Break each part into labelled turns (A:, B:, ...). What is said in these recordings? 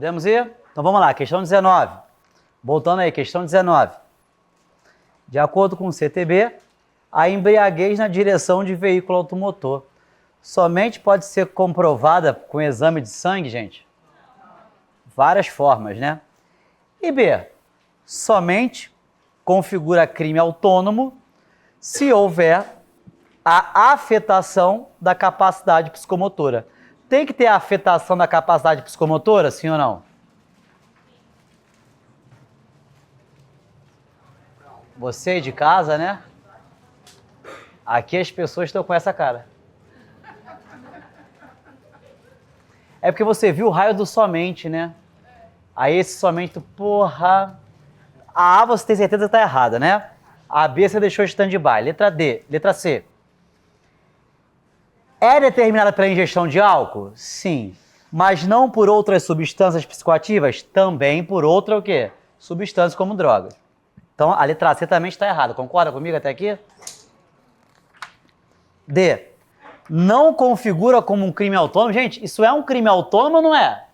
A: Podemos ir? Então vamos lá, questão 19. Voltando aí, questão 19. De acordo com o CTB, a embriaguez na direção de veículo automotor somente pode ser comprovada com exame de sangue, gente? Várias formas, né? E B, somente configura crime autônomo se houver a afetação da capacidade psicomotora. Tem que ter a afetação da capacidade psicomotora, sim ou não? Você de casa, né? Aqui as pessoas estão com essa cara. É porque você viu o raio do somente, né? Aí esse somente, porra... A A você tem certeza que está errada, né? A B você deixou stand-by. Letra D. Letra C. É determinada pela ingestão de álcool? Sim. Mas não por outras substâncias psicoativas? Também por outra o quê? Substâncias como drogas. Então a letra C também está errada. Concorda comigo até aqui? D. Não configura como um crime autônomo. Gente, isso é um crime autônomo ou não é?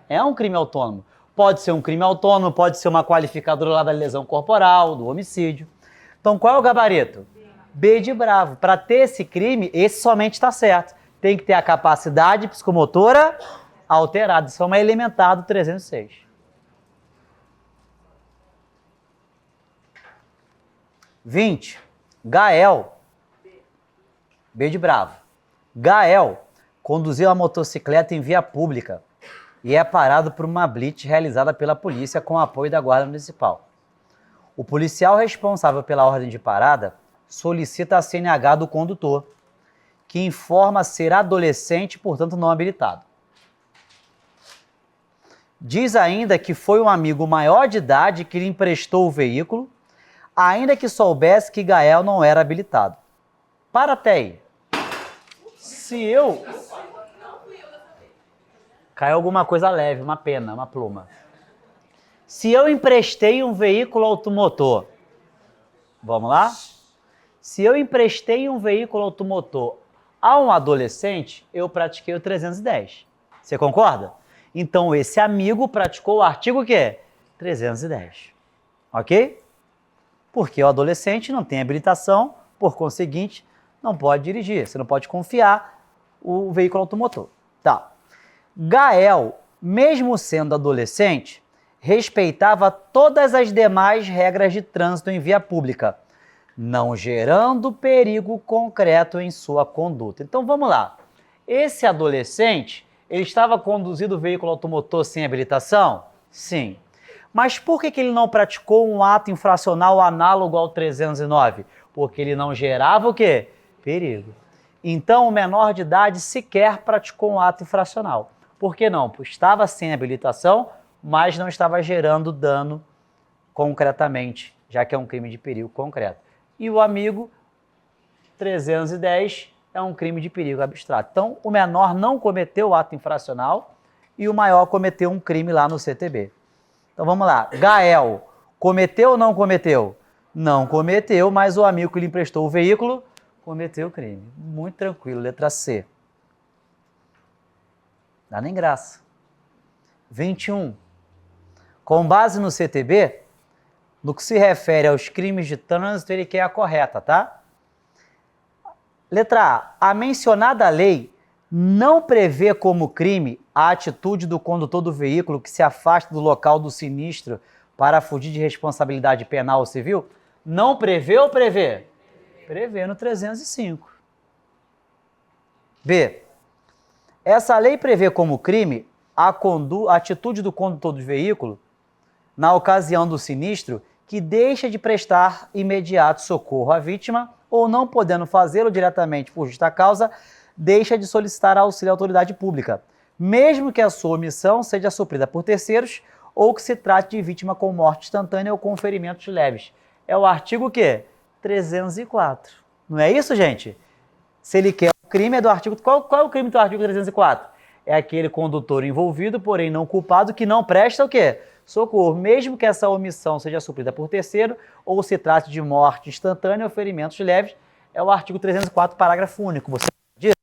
A: É um crime autônomo. Pode ser um crime autônomo, pode ser uma qualificadora lá da lesão corporal, do homicídio. Então, qual é o gabarito? B de bravo. Para ter esse crime, esse somente está certo. Tem que ter a capacidade psicomotora alterada. Isso é uma elementar do 306. (20) Gael. B de bravo. Gael conduziu a motocicleta em via pública e é parado por uma blitz realizada pela polícia com apoio da Guarda Municipal. O policial responsável pela ordem de parada solicita a CNH do condutor, que informa ser adolescente, portanto não habilitado. Diz ainda que foi um amigo maior de idade que lhe emprestou o veículo, ainda que soubesse que Gael não era habilitado. Para até aí. Se eu... Caiu alguma coisa leve, uma pena, uma pluma. Se eu emprestei um veículo automotor, vamos lá? Se eu emprestei um veículo automotor a um adolescente, eu pratiquei o 310. Você concorda? Então esse amigo praticou o artigo o quê? 310. Ok? Porque o adolescente não tem habilitação, por conseguinte, não pode dirigir. Você não pode confiar o veículo automotor. Tá. Gael, mesmo sendo adolescente, respeitava todas as demais regras de trânsito em via pública, não gerando perigo concreto em sua conduta. Então vamos lá. Esse adolescente, ele estava conduzindo o veículo automotor sem habilitação? Sim. Mas por que ele não praticou um ato infracional análogo ao 309? Porque ele não gerava o quê? Perigo. Então o menor de idade sequer praticou um ato infracional. Por que não? Porque estava sem habilitação, mas não estava gerando dano concretamente, já que é um crime de perigo concreto. E o amigo, 310, é um crime de perigo abstrato. Então, o menor não cometeu o ato infracional e o maior cometeu um crime lá no CTB. Então, vamos lá. Gael, cometeu ou não cometeu? Não cometeu, mas o amigo que lhe emprestou o veículo cometeu o crime. Muito tranquilo. Letra C. Dá nem graça. 21. Com base no CTB, no que se refere aos crimes de trânsito, ele quer a correta, tá? Letra A. A mencionada lei não prevê como crime a atitude do condutor do veículo que se afasta do local do sinistro para fugir de responsabilidade penal ou civil? Não prevê ou prevê? Prevê no 305. B. Essa lei prevê como crime a atitude do condutor do veículo na ocasião do sinistro que deixa de prestar imediato socorro à vítima ou, não podendo fazê-lo diretamente por justa causa, deixa de solicitar auxílio à autoridade pública, mesmo que a sua omissão seja suprida por terceiros ou que se trate de vítima com morte instantânea ou com ferimentos leves. É o artigo o quê? 304. Não é isso, gente? Se ele quer o crime, é do artigo... Qual é o crime do artigo 304? É aquele condutor envolvido, porém não culpado, que não presta o quê? Socorro, mesmo que essa omissão seja suprida por terceiro ou se trate de morte instantânea ou ferimentos leves, é o artigo 304, parágrafo único. Você acredita?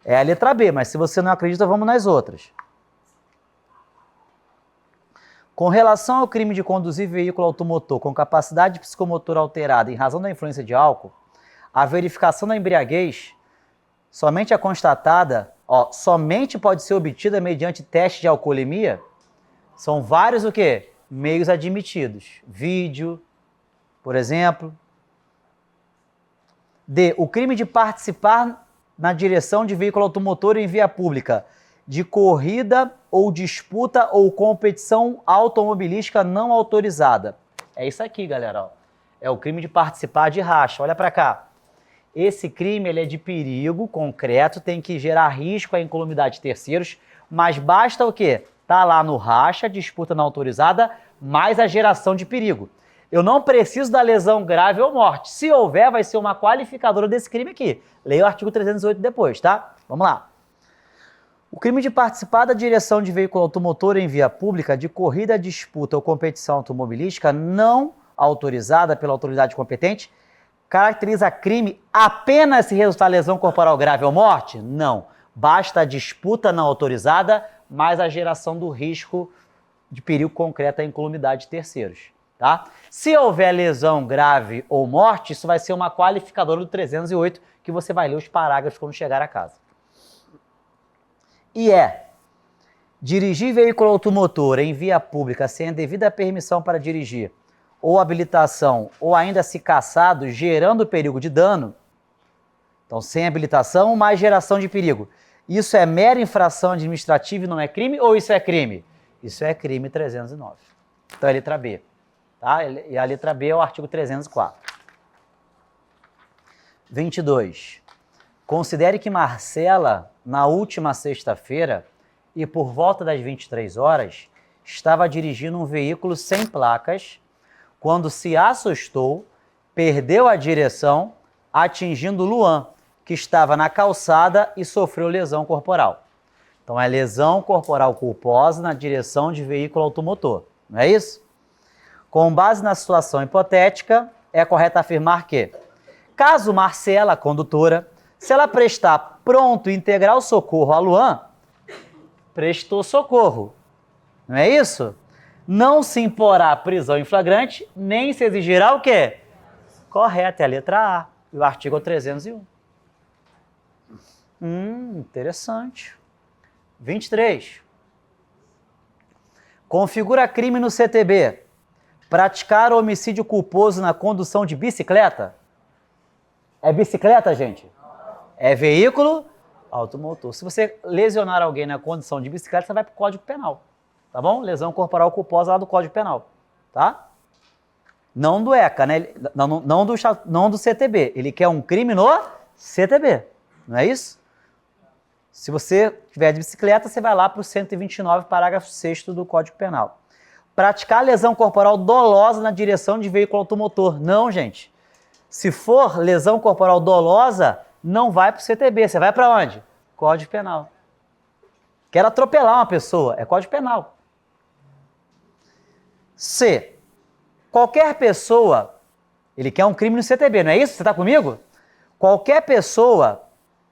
A: É a letra B, mas se você não acredita, vamos nas outras. Com relação ao crime de conduzir veículo automotor com capacidade psicomotora alterada em razão da influência de álcool, a verificação da embriaguez somente é constatada, somente pode ser obtida mediante teste de alcoolemia. São vários o quê? Meios admitidos. Vídeo, por exemplo. D. O crime de participar na direção de veículo automotor em via pública de corrida ou disputa ou competição automobilística não autorizada. É isso aqui, galera. Ó. É o crime de participar de racha. Olha para cá. Esse crime ele é de perigo concreto, tem que gerar risco à incolumidade de terceiros, mas basta o quê? Tá lá no racha, disputa não autorizada, mais a geração de perigo. Eu não preciso da lesão grave ou morte. Se houver, vai ser uma qualificadora desse crime aqui. Leia o artigo 308 depois, tá? Vamos lá. O crime de participar da direção de veículo automotor em via pública de corrida, disputa ou competição automobilística não autorizada pela autoridade competente caracteriza crime apenas se resultar lesão corporal grave ou morte? Não. Basta a disputa não autorizada mais a geração do risco de perigo concreto à incolumidade de terceiros. Tá? Se houver lesão grave ou morte, isso vai ser uma qualificadora do 308, que você vai ler os parágrafos quando chegar a casa. E dirigir veículo automotor em via pública sem a devida permissão para dirigir, ou habilitação, ou ainda se caçado, gerando perigo de dano. Então, sem habilitação, mais geração de perigo. Isso é mera infração administrativa e não é crime, ou isso é crime? Isso é crime 309. Então, é a letra B. Tá? E a letra B é o artigo 304. 22. Considere que Marcela, na última sexta-feira, e por volta das 23 horas, estava dirigindo um veículo sem placas, quando se assustou, perdeu a direção, atingindo Luan, que estava na calçada e sofreu lesão corporal. Então, é lesão corporal culposa na direção de veículo automotor, não é isso? Com base na situação hipotética, é correto afirmar que, caso Marcela, condutora, se ela prestar pronto e integral socorro a Luan, prestou socorro, não é isso? Não se imporá prisão em flagrante, nem se exigirá o quê? Correto, é a letra A, e o artigo 301. Interessante. 23. Configura crime no CTB. Praticar homicídio culposo na condução de bicicleta? É bicicleta, gente? É veículo automotor. Se você lesionar alguém na condução de bicicleta, você vai para o Código Penal. Tá bom? Lesão corporal culposa lá do Código Penal. Tá? Não do ECA, né? Não do CTB. Ele quer um crime no CTB. Não é isso? Se você tiver de bicicleta, você vai lá para o 129, parágrafo 6º do Código Penal. Praticar lesão corporal dolosa na direção de veículo automotor. Não, gente. Se for lesão corporal dolosa, não vai para o CTB. Você vai para onde? Código Penal. Quero atropelar uma pessoa. É Código Penal. C. Qualquer pessoa... Ele quer um crime no CTB, não é isso? Você está comigo? Qualquer pessoa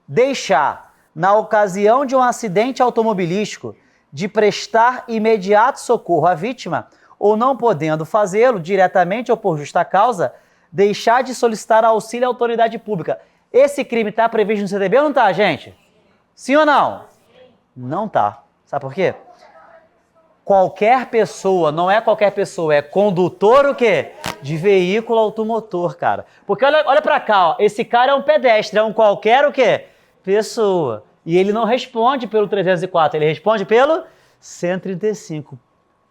A: deixar, na ocasião de um acidente automobilístico, de prestar imediato socorro à vítima, ou não podendo fazê-lo diretamente ou por justa causa, deixar de solicitar auxílio à autoridade pública. Esse crime está previsto no CTB ou não está, gente? Sim ou não? Não está. Sabe por quê? Qualquer pessoa, não é qualquer pessoa, é condutor o quê? De veículo automotor, cara. Porque olha pra cá, ó, esse cara é um pedestre, é um qualquer o quê? Pessoa. E ele não responde pelo 304, ele responde pelo 135.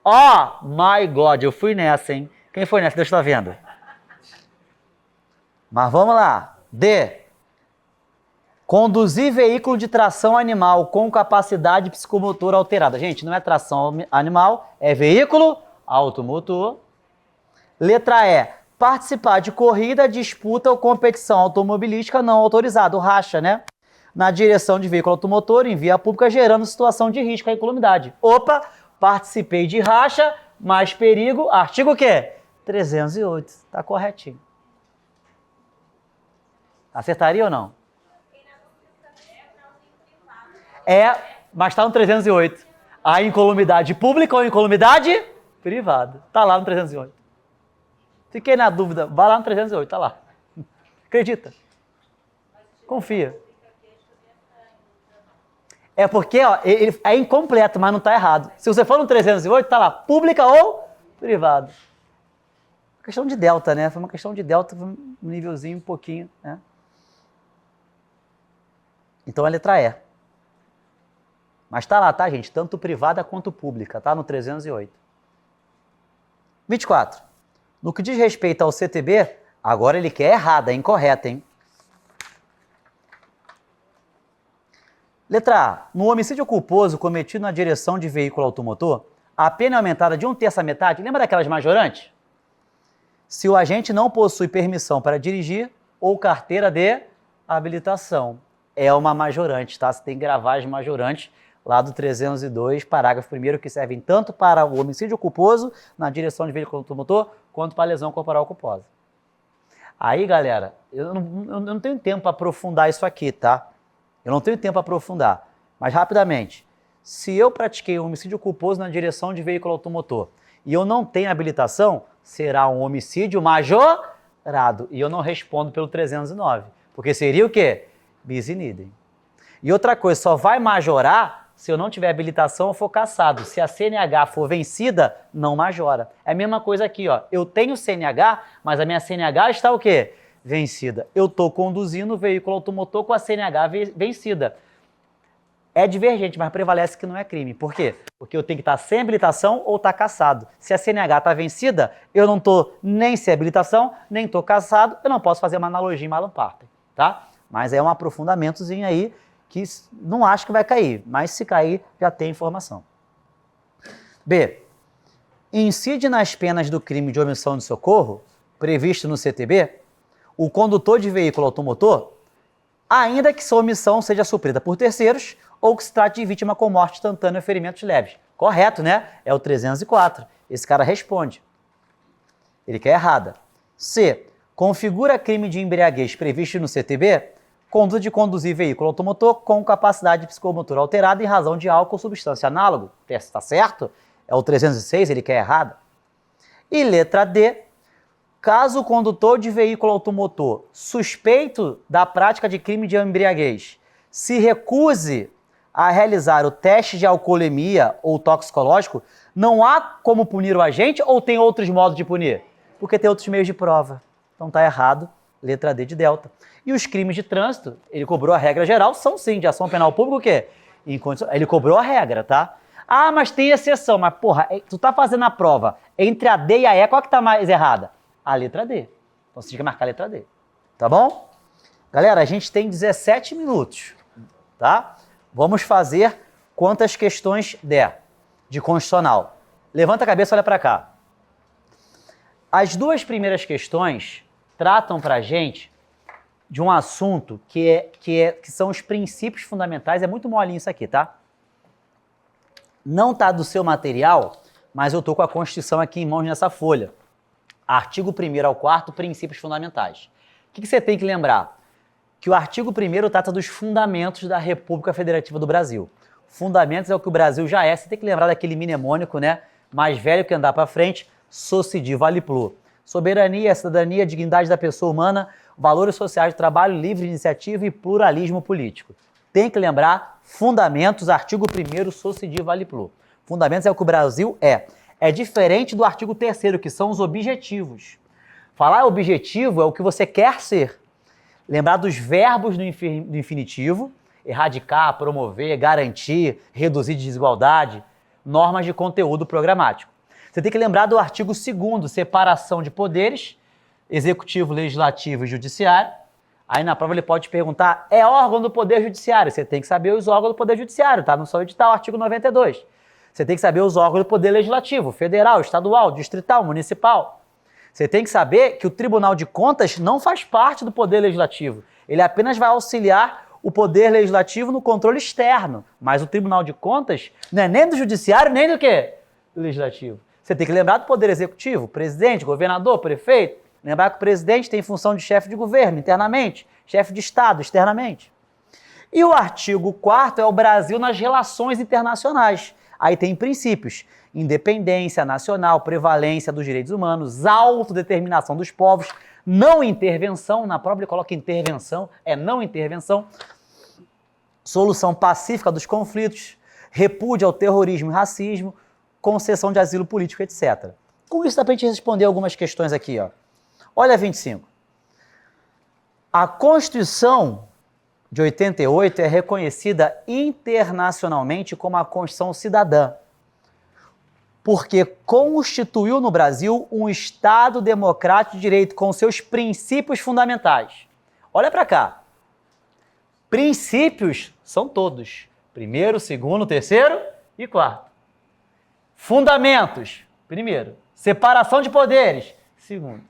A: Oh, my God, eu fui nessa, hein? Quem foi nessa? Deus está vendo. Mas vamos lá. D. Conduzir veículo de tração animal com capacidade psicomotora alterada. Gente, não é tração animal, é veículo automotor. Letra E. Participar de corrida, disputa ou competição automobilística não autorizada, o racha, né? Na direção de veículo automotor em via pública, gerando situação de risco à incolumidade. Opa, participei de racha, mais perigo, artigo o quê? 308, tá corretinho. Acertaria ou não? Mas está no 308. A incolumidade pública ou incolumidade privada. Tá lá no 308. Fiquei na dúvida, vai lá no 308, tá lá. Acredita. Confia. É porque ó, ele é incompleto, mas não está errado. Se você for no 308, está lá, pública ou privada. Questão de delta, né? Foi uma questão de delta, um nívelzinho um pouquinho, né? Então a letra E. Mas está lá, tá, gente? Tanto privada quanto pública, tá? No 308. 24. No que diz respeito ao CTB, agora ele quer errada, é incorreta, hein? Letra A. No homicídio culposo cometido na direção de veículo automotor, a pena é aumentada de 1/3 à metade. Lembra daquelas majorantes? Se o agente não possui permissão para dirigir ou carteira de habilitação. É uma majorante, tá? Você tem que gravar as majorantes lá do 302, parágrafo 1º, que servem tanto para o homicídio culposo na direção de veículo automotor, quanto para a lesão corporal culposa. Aí, galera, eu não tenho tempo para aprofundar isso aqui, tá? Eu não tenho tempo para aprofundar, mas rapidamente. Se eu pratiquei um homicídio culposo na direção de veículo automotor e eu não tenho habilitação, será um homicídio majorado. E eu não respondo pelo 309, porque seria o quê? Bis in idem. E outra coisa, só vai majorar se eu não tiver habilitação ou for cassado. Se a CNH for vencida, não majora. É a mesma coisa aqui, ó. Eu tenho CNH, mas a minha CNH está o quê? Vencida. Eu estou conduzindo o veículo automotor com a CNH vencida. É divergente, mas prevalece que não é crime. Por quê? Porque eu tenho que estar sem habilitação ou estar cassado. Se a CNH está vencida, eu não estou nem sem habilitação, nem estou cassado, eu não posso fazer uma analogia em Malum Partem, tá? Mas é um aprofundamentozinho aí que não acho que vai cair, mas se cair, já tem informação. B. Incide nas penas do crime de omissão de socorro, previsto no CTB, o condutor de veículo automotor, ainda que sua omissão seja suprida por terceiros ou que se trate de vítima com morte instantânea ou ferimentos leves. Correto, né? É o 304. Esse cara responde. Ele quer errada. C. Configura crime de embriaguez previsto no CTB, conduta de conduzir veículo automotor com capacidade psicomotora alterada em razão de álcool ou substância análoga. Está certo? É o 306, ele quer errada. E letra D. Caso o condutor de veículo automotor suspeito da prática de crime de embriaguez se recuse a realizar o teste de alcoolemia ou toxicológico, não há como punir o agente ou tem outros modos de punir? Porque tem outros meios de prova. Então está errado, letra D de delta. E os crimes de trânsito, ele cobrou a regra geral, são sim, de ação penal pública o quê? Ele cobrou a regra, tá? Ah, mas tem exceção, mas porra, tu tá fazendo a prova entre a D e a E, qual que tá mais errada? A letra D. Então você tem que marcar a letra D. Tá bom? Galera, a gente tem 17 minutos, tá? Vamos fazer quantas questões der de constitucional. Levanta a cabeça e olha para cá. As duas primeiras questões tratam pra gente de um assunto que são os princípios fundamentais. É muito molinho isso aqui, tá? Não tá do seu material, mas eu tô com a Constituição aqui em mãos nessa folha. Artigo 1º ao 4º, princípios fundamentais. O que você tem que lembrar? Que o artigo 1º trata dos fundamentos da República Federativa do Brasil. Fundamentos é o que o Brasil já é. Você tem que lembrar daquele mnemônico, né? Mais velho que andar para frente, sociedi vale plus. Soberania, cidadania, dignidade da pessoa humana, valores sociais de trabalho, livre iniciativa e pluralismo político. Tem que lembrar, fundamentos, artigo 1º, sociedi vale plus. Fundamentos é o que o Brasil é. É diferente do artigo 3º, que são os objetivos. Falar objetivo é o que você quer ser. Lembrar dos verbos do infinitivo, erradicar, promover, garantir, reduzir desigualdade, normas de conteúdo programático. Você tem que lembrar do artigo 2º, separação de poderes, executivo, legislativo e judiciário. Aí na prova ele pode te perguntar, é órgão do Poder Judiciário? Você tem que saber os órgãos do Poder Judiciário, tá? No seu edital, artigo 92. Você tem que saber os órgãos do Poder Legislativo, federal, estadual, distrital, municipal. Você tem que saber que o Tribunal de Contas não faz parte do Poder Legislativo. Ele apenas vai auxiliar o Poder Legislativo no controle externo. Mas o Tribunal de Contas não é nem do Judiciário, nem do quê? Do Legislativo. Você tem que lembrar do Poder Executivo, presidente, governador, prefeito. Lembrar que o presidente tem função de chefe de governo internamente, chefe de Estado externamente. E o artigo 4º é o Brasil nas relações internacionais. Aí tem princípios: independência nacional, prevalência dos direitos humanos, autodeterminação dos povos, não intervenção, na própria ele coloca intervenção, é não intervenção, solução pacífica dos conflitos, repúdio ao terrorismo e racismo, concessão de asilo político, etc. Com isso dá pra gente responder algumas questões aqui, ó. Olha 25. A Constituição de 88 é reconhecida internacionalmente como a Constituição Cidadã, porque constituiu no Brasil um Estado democrático de direito com seus princípios fundamentais. Olha para cá. Princípios são todos. Primeiro, segundo, terceiro e quarto. Fundamentos. Primeiro. Separação de poderes. Segundo.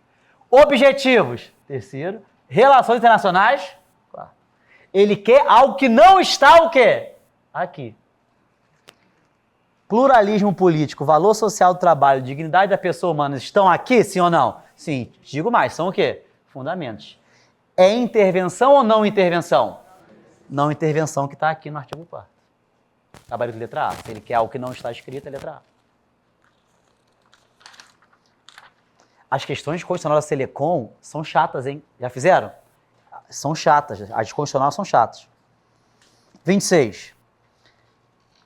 A: Objetivos. Terceiro. Relações internacionais. Quarto. Ele quer algo que não está o quê? Aqui. Pluralismo político, valor social do trabalho, dignidade da pessoa humana estão aqui, sim ou não? Sim. Digo mais, são o quê? Fundamentos. É intervenção ou não intervenção? Não intervenção que está aqui no artigo 4º. Gabarito letra A. Se ele quer algo que não está escrito, é letra A. As questões constitucionais da Selecom são chatas, hein? Já fizeram? São chatas. As constitucionais são chatas. 26.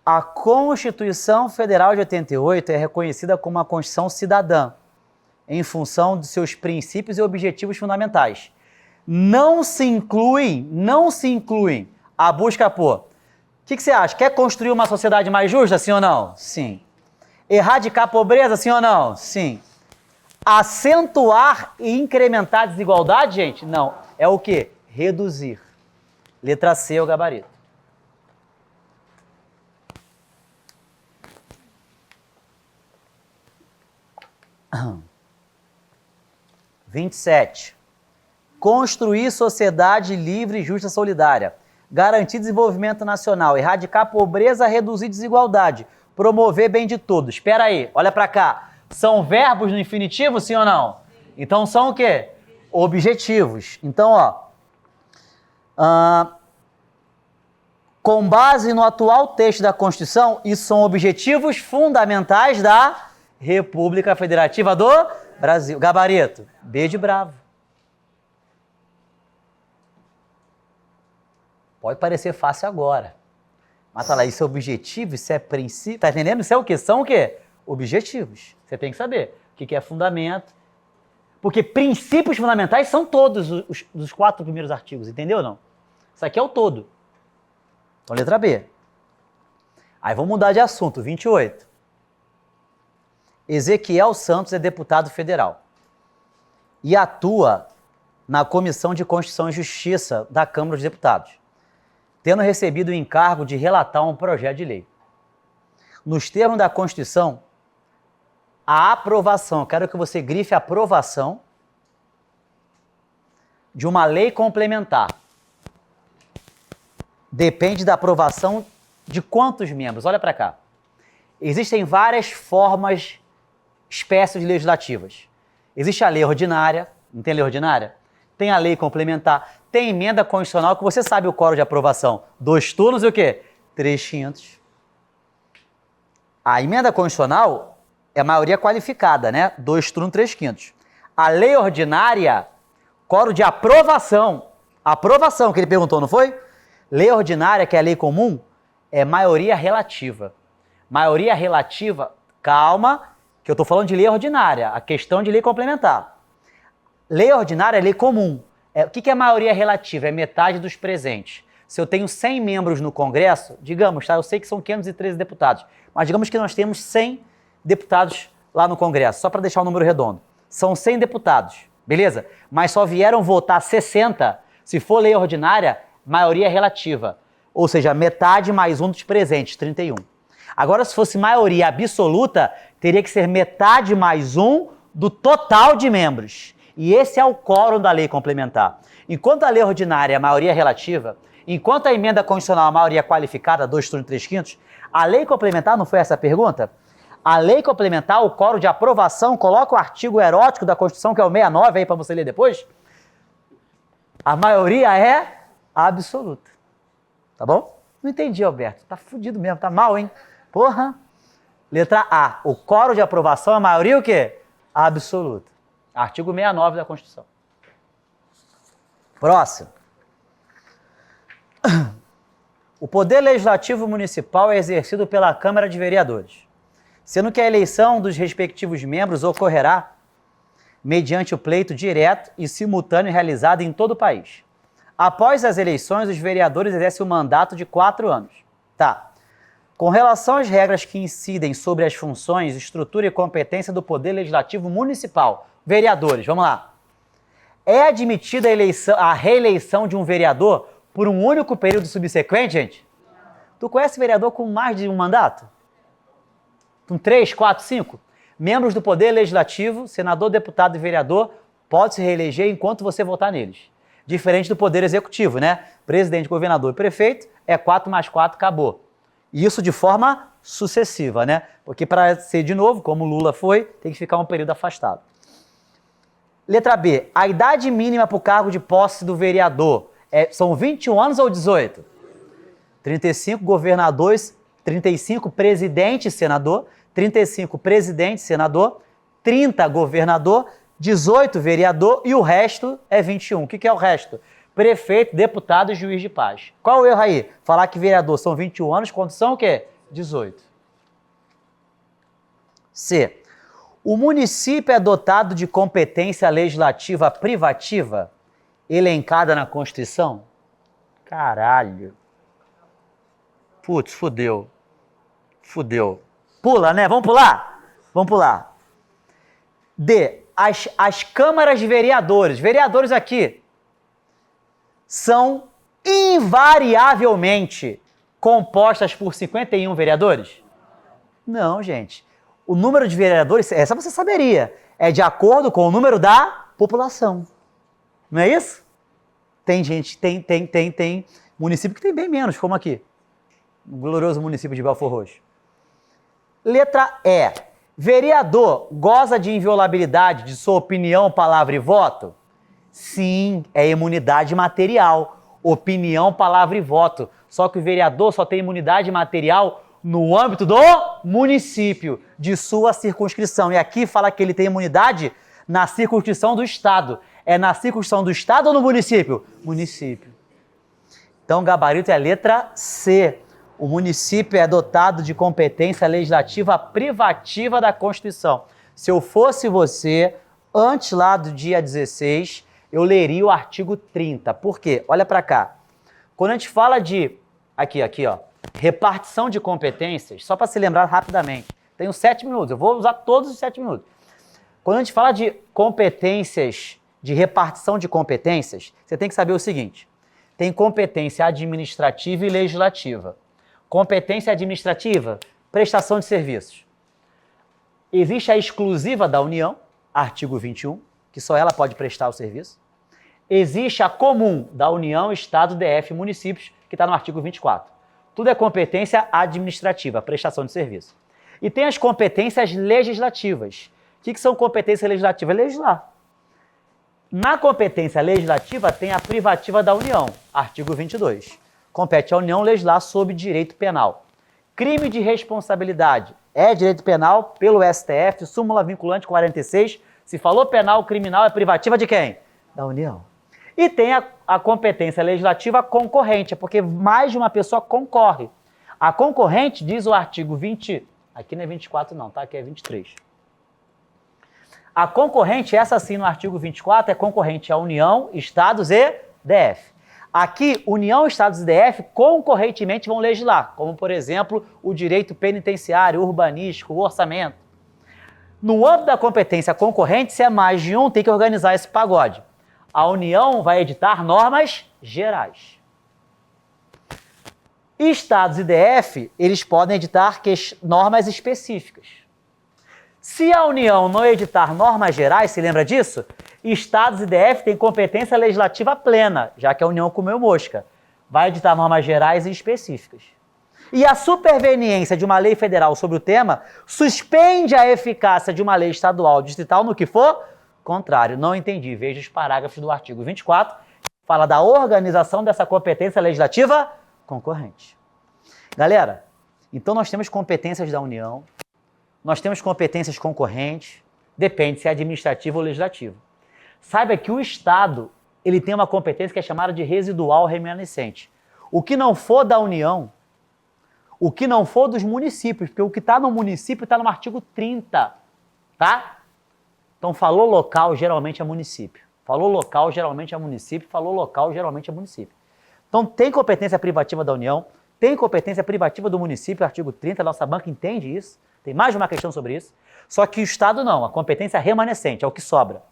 A: A Constituição Federal de 88 é reconhecida como uma Constituição cidadã, em função de seus princípios e objetivos fundamentais. Não se incluem a busca por... O que você acha? Quer construir uma sociedade mais justa, sim ou não? Sim. Erradicar a pobreza, sim ou não? Sim. Acentuar e incrementar a desigualdade, gente? Não. É o quê? Reduzir. Letra C é o gabarito. Hum. 27. Construir sociedade livre, justa e solidária. Garantir desenvolvimento nacional. Erradicar a pobreza, reduzir desigualdade. Promover bem de todos. Espera aí, olha para cá. São verbos no infinitivo, sim ou não? Então são o quê? Objetivos. Então, ó. Com base no atual texto da Constituição, isso são objetivos fundamentais da República Federativa do Brasil. Gabarito. B de bravo. Pode parecer fácil agora. Mas tá lá, isso é objetivo, isso é princípio. Tá entendendo? Isso é o quê? São o quê? Objetivos. Você tem que saber o que é fundamento. Porque princípios fundamentais são todos os 4 primeiros artigos, entendeu ou não? Isso aqui é o todo. Então, letra B. Aí vamos mudar de assunto, 28. Ezequiel Santos é deputado federal e atua na Comissão de Constituição e Justiça da Câmara dos Deputados, tendo recebido o encargo de relatar um projeto de lei. Nos termos da Constituição, a aprovação, quero que você grife aprovação, de uma lei complementar depende da aprovação de quantos membros? Olha para cá. Existem várias formas, espécies legislativas. Existe a lei ordinária, não tem lei ordinária? Tem a lei complementar, tem emenda constitucional, que você sabe o quórum de aprovação. 2 turnos e o quê? 3/5. A emenda constitucional é a maioria qualificada, né? 2 turnos, 3/5. A lei ordinária, quórum de aprovação. Aprovação, que ele perguntou, não foi? Lei ordinária, que é a lei comum, é maioria relativa. Maioria relativa, calma, que eu estou falando de lei ordinária, a questão de lei complementar. Lei ordinária é lei comum. O que é maioria relativa? É metade dos presentes. Se eu tenho 100 membros no Congresso, digamos, tá? Eu sei que são 513 deputados, mas digamos que nós temos 100 deputados lá no Congresso, só para deixar o número redondo. São 100 deputados, beleza? Mas só vieram votar 60, se for lei ordinária, maioria relativa. Ou seja, metade mais um dos presentes, 31. Agora, se fosse maioria absoluta, teria que ser metade mais um do total de membros. E esse é o quórum da lei complementar. Enquanto a lei ordinária é a maioria relativa, enquanto a emenda constitucional é a maioria qualificada, 2 turnos, 3/5, a lei complementar, não foi essa a pergunta? A lei complementar, o quórum de aprovação, coloca o artigo erótico da Constituição, que é o 69, aí para você ler depois. A maioria é absoluta. Tá bom? Não entendi, Alberto. Tá fudido mesmo, tá mal, hein? Porra. Letra A. O quórum de aprovação é a maioria o quê? Absoluta. Artigo 69 da Constituição. Próximo. O poder legislativo municipal é exercido pela Câmara de Vereadores, sendo que a eleição dos respectivos membros ocorrerá mediante o pleito direto e simultâneo realizado em todo o país. Após as eleições, os vereadores exercem um mandato de 4 anos. Tá. Com relação às regras que incidem sobre as funções, estrutura e competência do Poder Legislativo Municipal, vereadores, vamos lá. É admitida a reeleição de um vereador por um único período subsequente, gente? Tu conhece vereador com mais de um mandato? Com 3, 4, 5? Membros do Poder Legislativo, senador, deputado e vereador, pode se reeleger enquanto você votar neles. Diferente do Poder Executivo, né? Presidente, governador e prefeito é 4 mais 4, acabou. E isso de forma sucessiva, né? Porque para ser de novo, como Lula foi, tem que ficar um período afastado. Letra B. A idade mínima para o cargo de posse do vereador são 21 anos ou 18? 35 governadores, 35 presidente e senador, 35 presidente e senador, 30 governador, 18 vereador e o resto é 21. O que é o resto? Prefeito, deputado e juiz de paz. Qual o erro aí? Falar que vereador são 21 anos, quando são o quê? 18. C. O município é dotado de competência legislativa privativa elencada na Constituição? Caralho. Putz, fudeu. Fudeu. Pula, né? Vamos pular? Vamos pular. D. As câmaras de vereadores. Vereadores aqui são invariavelmente compostas por 51 vereadores? Não, gente. O número de vereadores, essa você saberia, é de acordo com o número da população. Não é isso? Tem gente, tem município que tem bem menos, como aqui. O glorioso município de Belfor Roxo. Letra E. Vereador goza de inviolabilidade de sua opinião, palavra e voto? Sim, é imunidade material. Opinião, palavra e voto. Só que o vereador só tem imunidade material no âmbito do município, de sua circunscrição. E aqui fala que ele tem imunidade na circunscrição do Estado. É na circunscrição do Estado ou no município? Município. Então, o gabarito é a letra C. O município é dotado de competência legislativa privativa da Constituição. Se eu fosse você, antes lá do dia 16, eu leria o artigo 30. Por quê? Olha para cá. Quando a gente fala de... Aqui, ó. Repartição de competências, só para se lembrar rapidamente. Tenho 7 minutos, eu vou usar todos os 7 minutos. Quando a gente fala de competências, de repartição de competências, você tem que saber o seguinte. Tem competência administrativa e legislativa. Competência administrativa, prestação de serviços. Existe a exclusiva da União, artigo 21, que só ela pode prestar o serviço. Existe a comum da União, Estado, DF e municípios, que está no artigo 24. Tudo é competência administrativa, prestação de serviço. E tem as competências legislativas. O que são competências legislativas? Legislar. Na competência legislativa tem a privativa da União, artigo 22. Compete à União legislar sob direito penal. Crime de responsabilidade é direito penal pelo STF, súmula vinculante 46. Se falou penal, criminal, é privativa de quem? Da União. E tem a competência legislativa concorrente, é porque mais de uma pessoa concorre. A concorrente, diz o artigo 20... Aqui não é 24 não, tá? Aqui é 23. A concorrente, essa sim no artigo 24, é concorrente à União, Estados e DF. Aqui, União, Estados e DF concorrentemente vão legislar, como, por exemplo, o direito penitenciário, urbanístico, o orçamento. No âmbito da competência concorrente, se é mais de um, tem que organizar esse pagode. A União vai editar normas gerais. Estados e DF, eles podem editar normas específicas. Se a União não editar normas gerais, se lembra disso? Estados e DF têm competência legislativa plena, já que a União comeu mosca. Vai editar normas gerais e específicas. E a superveniência de uma lei federal sobre o tema suspende a eficácia de uma lei estadual distrital no que for contrário. Não entendi. Veja os parágrafos do artigo 24, que fala da organização dessa competência legislativa concorrente. Galera, então nós temos competências da União, nós temos competências concorrentes, depende se é administrativo ou legislativo. Saiba que o Estado, ele tem uma competência que é chamada de residual remanescente. O que não for da União, o que não for dos municípios, porque o que está no município está no artigo 30, tá? Então, falou local, geralmente é município. Falou local, geralmente é município. Falou local, geralmente é município. Então, tem competência privativa da União, tem competência privativa do município, artigo 30, a nossa banca entende isso. Tem mais de uma questão sobre isso. Só que o Estado não, a competência remanescente, é o que sobra.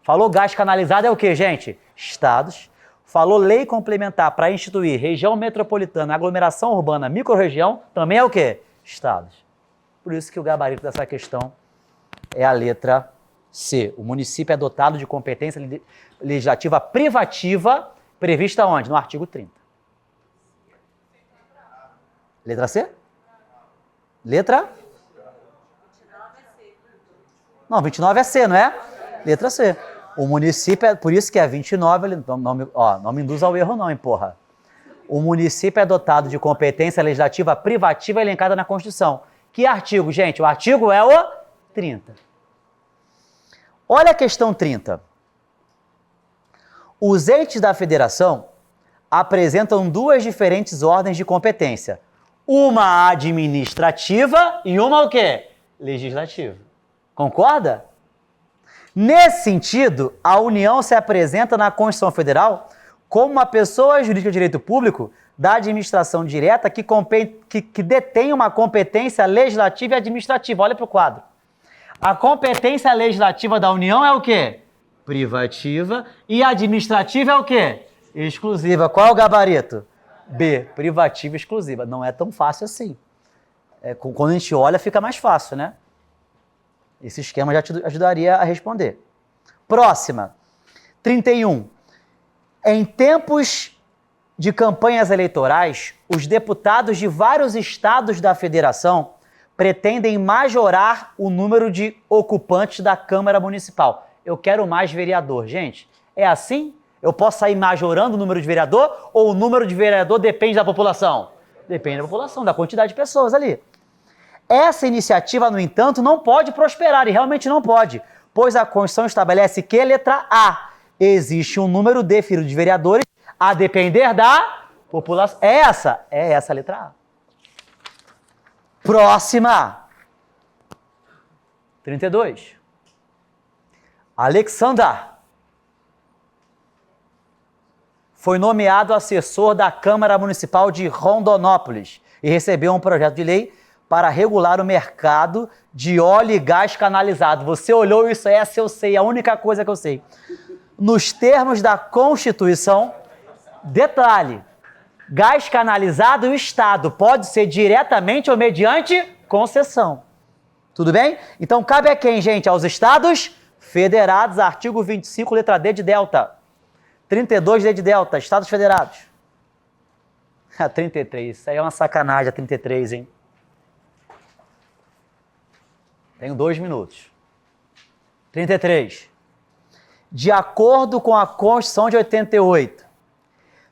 A: Falou gás canalizado é o que, gente? Estados. Falou lei complementar para instituir região metropolitana, aglomeração urbana, microrregião, também é o quê? Estados. Por isso que o gabarito dessa questão é a letra C. O município é dotado de competência legislativa privativa, prevista onde? No artigo 30. Letra C? Letra? Não, 29 é C, não é? Letra C. O município, por isso que é 29, não me induz ao erro não, hein, porra. O município é dotado de competência legislativa privativa elencada na Constituição. Que artigo, gente? O artigo é o 30. Olha a questão 30. Os entes da federação apresentam duas diferentes ordens de competência. Uma administrativa e uma o quê? Legislativa. Concorda? Nesse sentido, a União se apresenta na Constituição Federal como uma pessoa jurídica de direito público da administração direta que detém uma competência legislativa e administrativa. Olha para o quadro. A competência legislativa da União é o quê? Privativa. E a administrativa é o quê? Exclusiva. Qual é o gabarito? B. Privativa e exclusiva. Não é tão fácil assim. Quando a gente olha, fica mais fácil, né? Esse esquema já te ajudaria a responder. Próxima. 31. Em tempos de campanhas eleitorais, os deputados de vários estados da federação pretendem majorar o número de ocupantes da Câmara Municipal. Eu quero mais vereador. Gente, é assim? Eu posso sair majorando o número de vereador ou o número de vereador depende da população? Depende da população, da quantidade de pessoas ali. Essa iniciativa, no entanto, não pode prosperar, e realmente não pode, pois a Constituição estabelece que, letra A, existe um número definido de vereadores a depender da população. É essa a letra A. Próxima. 32. Alexander foi nomeado assessor da Câmara Municipal de Rondonópolis e recebeu um projeto de lei para regular o mercado de óleo e gás canalizado. Você olhou isso, essa eu sei, a única coisa que eu sei. Nos termos da Constituição, detalhe, gás canalizado, o Estado pode ser diretamente ou mediante concessão. Tudo bem? Então, cabe a quem, gente? Aos Estados Federados, artigo 25, letra D de delta. 32, D de delta, Estados Federados. 33, isso aí é uma sacanagem, a 33, hein? Tenho 2 minutos. 33. De acordo com a Constituição de 88,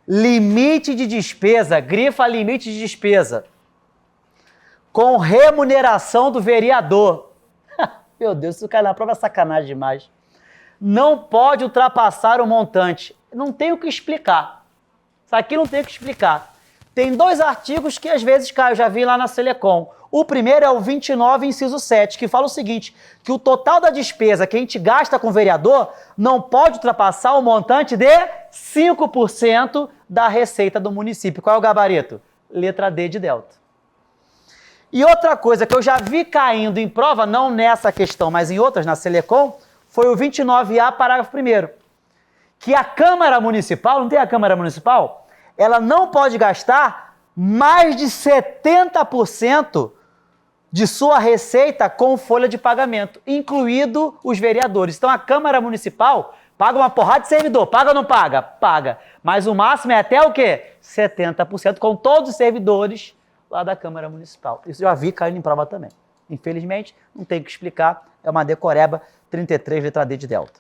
A: limite de despesa, grifa limite de despesa, com remuneração do vereador. Meu Deus, isso cai na prova é sacanagem demais. Não pode ultrapassar o montante. Não tem o que explicar. Isso aqui não tem o que explicar. Tem 2 artigos que às vezes caem, eu já vi lá na Selecom. O primeiro é o 29, inciso 7, que fala o seguinte, que o total da despesa que a gente gasta com o vereador não pode ultrapassar o montante de 5% da receita do município. Qual é o gabarito? Letra D de delta. E outra coisa que eu já vi caindo em prova, não nessa questão, mas em outras, na Selecom, foi o 29A, parágrafo 1º, que a Câmara Municipal, não tem a Câmara Municipal? Ela não pode gastar mais de 70% de sua receita com folha de pagamento, incluído os vereadores. Então a Câmara Municipal paga uma porrada de servidor, paga ou não paga? Paga. Mas o máximo é até o quê? 70% com todos os servidores lá da Câmara Municipal. Isso eu já vi caindo em prova também. Infelizmente, não tem o que explicar, é uma decoreba, 33, letra D de delta.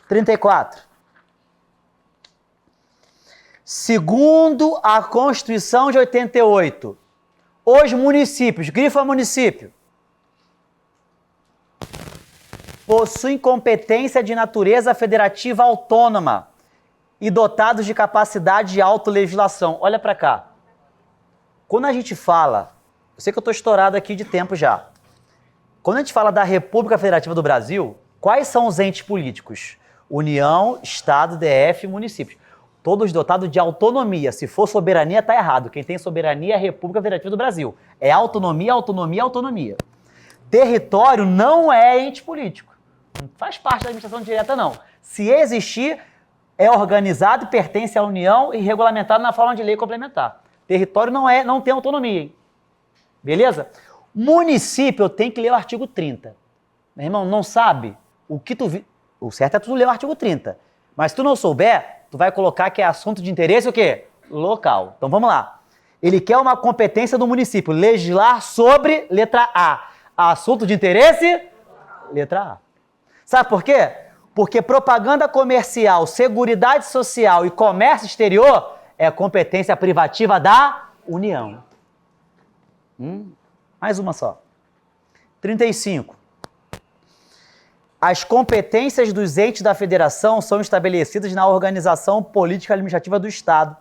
A: 34. Segundo a Constituição de 88, os municípios, grifa município, possuem competência de natureza federativa autônoma e dotados de capacidade de autolegislação. Olha para cá. Quando a gente fala, eu sei que eu estou estourado aqui de tempo já. Quando a gente fala da República Federativa do Brasil, quais são os entes políticos? União, Estado, DF e municípios. Todos dotados de autonomia. Se for soberania, está errado. Quem tem soberania é a República Federativa do Brasil. É autonomia, autonomia, autonomia. Território não é ente político. Não faz parte da administração direta, não. Se existir, é organizado e pertence à União e regulamentado na forma de lei complementar. Território não tem autonomia, hein? Beleza? Município, eu tenho que ler o artigo 30. Meu irmão, não sabe o que tu... O certo é tu ler o artigo 30. Mas se tu não souber, tu vai colocar que é assunto de interesse o quê? Local. Então vamos lá. Ele quer uma competência do município. Legislar sobre, letra A. Assunto de interesse? Letra A. Sabe por quê? Porque propaganda comercial, seguridade social e comércio exterior é competência privativa da União. Mais uma só. 35. As competências dos entes da federação são estabelecidas na organização política administrativa do Estado,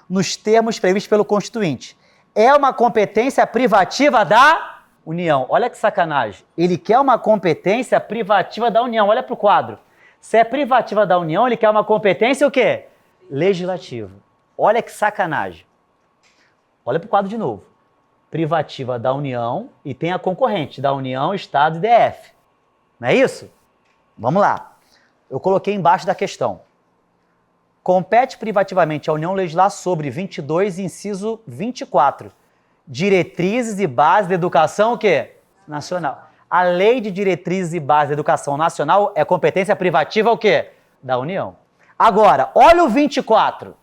A: nos termos previstos pelo Constituinte. É uma competência privativa da União. Olha que sacanagem. Ele quer uma competência privativa da União. Olha para o quadro. Se é privativa da União, ele quer uma competência o quê? Legislativa. Olha que sacanagem. Olha para o quadro de novo. Privativa da União e tem a concorrente da União, Estado e DF. Não é isso? Vamos lá. Eu coloquei embaixo da questão. Compete privativamente à União legislar sobre 22, inciso 24. Diretrizes e bases da educação o quê? Nacional. A Lei de Diretrizes e Bases da Educação Nacional é competência privativa o quê? Da União. Agora, olha o 24.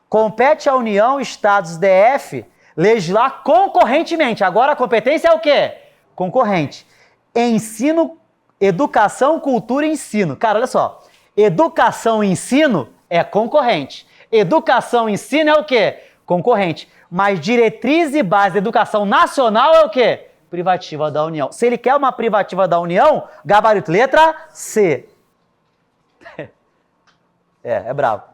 A: Compete à União, Estados e DF legislar concorrentemente. Agora a competência é o quê? Concorrente. Ensino, educação, cultura e ensino. Cara, olha só. Educação e ensino é concorrente. Educação e ensino é o quê? Concorrente. Mas diretriz e base da educação nacional é o quê? Privativa da União. Se ele quer uma privativa da União, gabarito letra C. É brabo.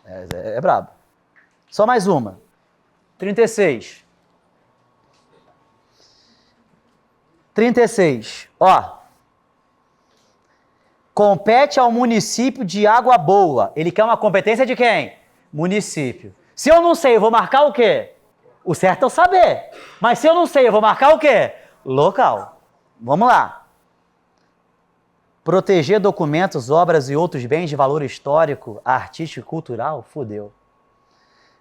A: É brabo. Só mais uma. 36. 36. Ó. Compete ao município de Água Boa. Ele quer uma competência de quem? Município. Se eu não sei, eu vou marcar o quê? O certo é eu saber. Mas se eu não sei, eu vou marcar o quê? Local. Vamos lá. Proteger documentos, obras e outros bens de valor histórico, artístico e cultural? Fudeu.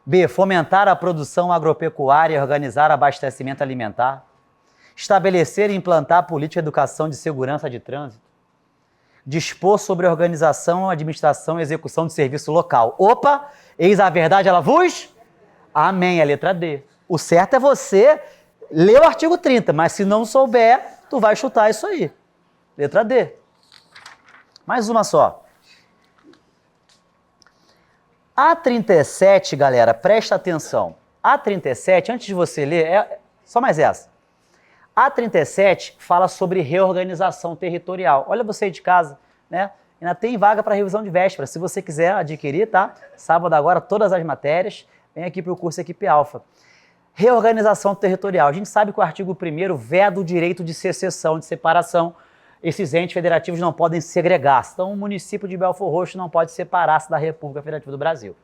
A: B. Fomentar a produção agropecuária e organizar abastecimento alimentar. Estabelecer e implantar política de educação de segurança de trânsito. Dispor sobre a organização, administração e execução de serviço local. Opa! Eis a verdade, ela vos? Amém. A letra D. O certo é você ler o artigo 30, mas se não souber, tu vai chutar isso aí. Letra D. Mais uma só. A 37, galera, presta atenção. A 37, antes de você ler, só mais essa. A 37 fala sobre reorganização territorial. Olha você aí de casa, né? Ainda tem vaga para revisão de véspera. Se você quiser adquirir, tá? Sábado agora, todas as matérias. Vem aqui para o curso Equipe Alfa. Reorganização territorial. A gente sabe que o artigo 1º veda o direito de secessão, de separação. Esses entes federativos não podem segregar. Então, o município de Belford Roxo não pode separar-se da República Federativa do Brasil.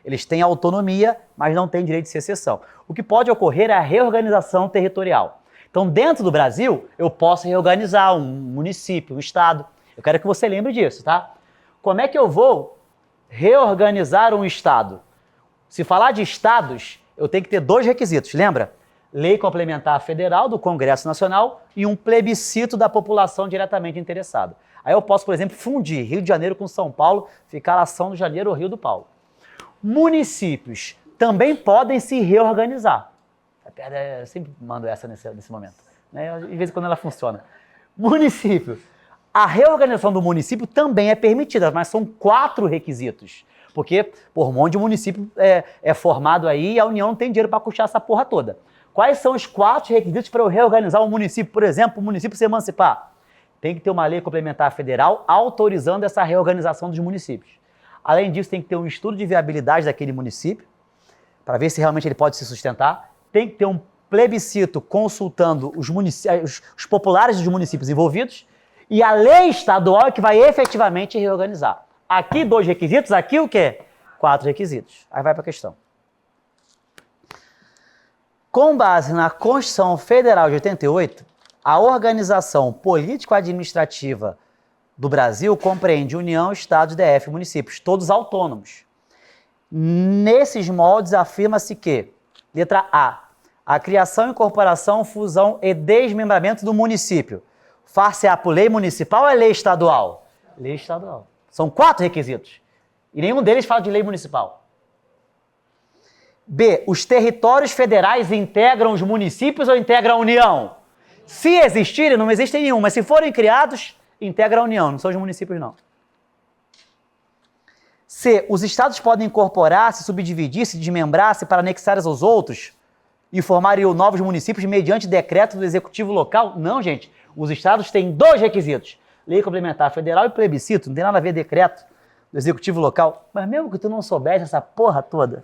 A: Eles têm autonomia, mas não têm direito de secessão. O que pode ocorrer é a reorganização territorial. Então, dentro do Brasil, eu posso reorganizar um município, um estado. Eu quero que você lembre disso, tá? Como é que eu vou reorganizar um estado? Se falar de estados, eu tenho que ter 2 requisitos, lembra? Lei complementar federal do Congresso Nacional e um plebiscito da população diretamente interessada. Aí eu posso, por exemplo, fundir Rio de Janeiro com São Paulo, ficar lá São de Janeiro ou Rio do Paulo. Municípios também podem se reorganizar. Eu sempre mando essa nesse momento, né? De vez em quando ela funciona. Município. A reorganização do município também é permitida, mas são 4 requisitos. Porque, por um monte de município é formado aí e a União não tem dinheiro para custear essa porra toda. Quais são os 4 requisitos para eu reorganizar um município? Por exemplo, o município se emancipar. Tem que ter uma lei complementar federal autorizando essa reorganização dos municípios. Além disso, tem que ter um estudo de viabilidade daquele município, para ver se realmente ele pode se sustentar. Tem que ter um plebiscito consultando os populares dos municípios envolvidos. E a lei estadual é que vai efetivamente reorganizar. Aqui 2 requisitos, aqui o quê? 4 requisitos. Aí vai para a questão. Com base na Constituição Federal de 88, a organização político-administrativa do Brasil compreende União, Estados, DF, municípios, todos autônomos. Nesses moldes, afirma-se que, letra A criação, incorporação, fusão e desmembramento do município far-se-á por lei municipal ou é lei estadual? Lei estadual. São 4 requisitos. E nenhum deles fala de lei municipal. B. Os territórios federais integram os municípios ou integram a União? Se existirem, não existe nenhum, mas se forem criados, integra a União, não são os municípios, não. C. Os estados podem incorporar-se, subdividir-se, desmembrar-se para anexar-se aos outros e formarem novos municípios mediante decreto do executivo local? Não, gente. Os estados têm 2 requisitos. Lei complementar federal e plebiscito. Não tem nada a ver decreto do executivo local. Mas mesmo que tu não soubesse essa porra toda,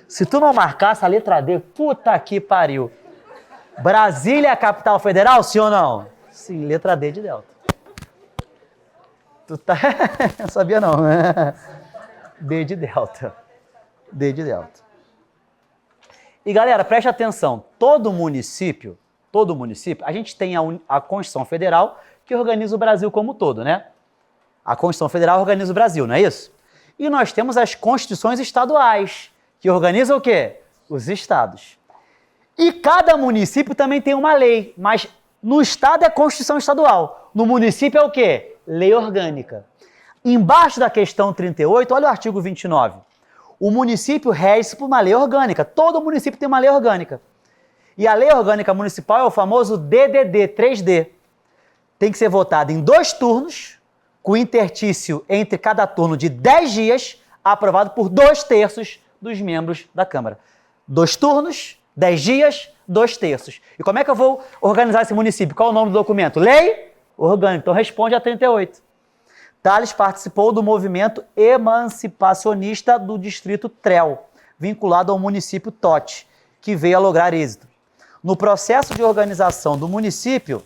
A: se tu não marcasse a letra D, puta que pariu. Brasília é a capital federal, sim ou não? Sim, letra D de Delta. Tu tá... Não sabia não. D de Delta. D de Delta. E galera, preste atenção. Todo município, a gente tem a Constituição Federal que organiza o Brasil como um todo, né? A Constituição Federal organiza o Brasil, não é isso? E nós temos as constituições estaduais, que organizam o quê? Os estados. E cada município também tem uma lei, mas no estado é Constituição Estadual. No município é o quê? Lei orgânica. Embaixo da questão 38, olha o artigo 29. O município rege-se por uma lei orgânica. Todo município tem uma lei orgânica. E a lei orgânica municipal é o famoso DDD, 3D. Tem que ser votada em 2 turnos, com interstício entre cada turno de 10 dias, aprovado por 2/3 dos membros da Câmara. 2 turnos, 10 dias, 2/3. E como é que eu vou organizar esse município? Qual é o nome do documento? Lei orgânica. Então responde a 38. Tales participou do movimento emancipacionista do distrito Trel, vinculado ao município Tote, que veio a lograr êxito. No processo de organização do município,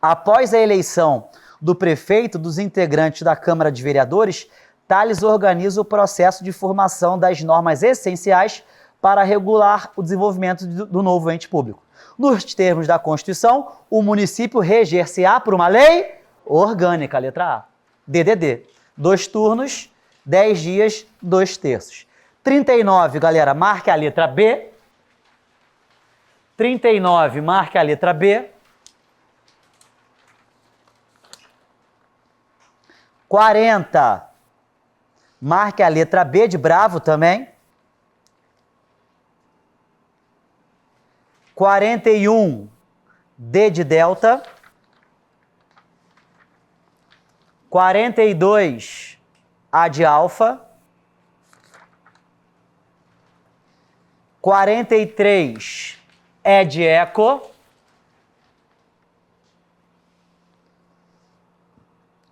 A: após a eleição do prefeito dos integrantes da Câmara de Vereadores, Tales organiza o processo de formação das normas essenciais para regular o desenvolvimento do novo ente público. Nos termos da Constituição, o município reger-se-á por uma lei orgânica, letra A. DDD. 2 turnos, 10 dias, 2/3. 39, galera, marque a letra B. 39, marque a letra B. 40, marque a letra B de Bravo também. 41, D de Delta. 42, A de Alfa. 43, E de Eco.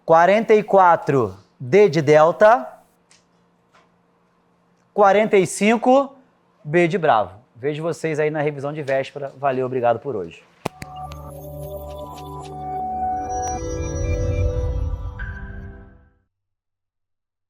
A: 44, D de Delta. 45, B de Bravo. Vejo vocês aí na revisão de véspera. Valeu, obrigado por hoje.